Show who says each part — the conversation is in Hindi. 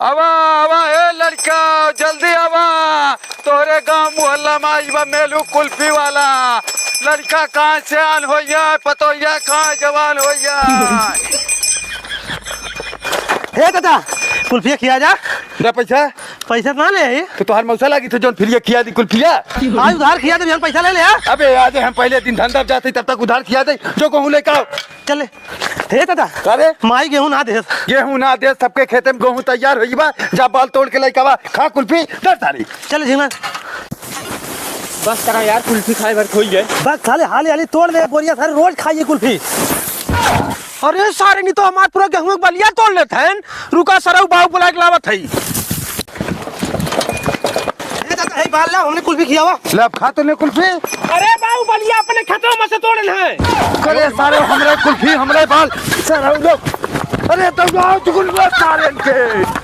Speaker 1: आवा आवा ए लड़का जल्दी आवा, तोरे गांव मोहल्ला में आईबा मेलू कुल्फी वाला। लड़का कहाँ से आन होइया, पतोइया कहाँ जवान होइया।
Speaker 2: हे दादा कुल्फिया खिया जा।
Speaker 1: दे पैसा।
Speaker 2: पैसा ना ले आई
Speaker 1: तो तोहार मौसा लगी थे जोन फिर खिया दी कुल्फिया।
Speaker 2: आज उधार खिया दे, पैसा ले ले।
Speaker 1: अबे आज हम पहले दिन धंधा जाते तब तक उधार खिया दे, जो कहूँ लेकर आओ।
Speaker 2: चले हे दादा
Speaker 1: अरे
Speaker 2: माई गेहूं ना दे।
Speaker 1: गेहूं ना दे, सबके खेते में गेहूं तैयार होई बा, जा बाल तोड़ के लेके आवा, खा कुल्फी दर तारी।
Speaker 2: चल झिंगा
Speaker 3: बस करा यार, कुल्फी खाए भर खोई है।
Speaker 2: बस साले हाली हाली तोड़ दे बोरिया, सारे रोज खाइए कुल्फी।
Speaker 3: अरे सारे नहीं तो हमारे पूरा गेहूं बलिया तोड़ लेते हैं। रुका सरऊ बाबू बुला के लावत है।
Speaker 2: हे बाल ला, हमने कुल्फी खियावा।
Speaker 1: ले अब खा तो ले कुल्फी।
Speaker 3: अरे बाबू बलिया अपने खेतों में से तोड़न है।
Speaker 1: करे सारे हमरे कुल्फी हमरे बाल सारे लोग। अरे तो आओ चुगल सारे इनके।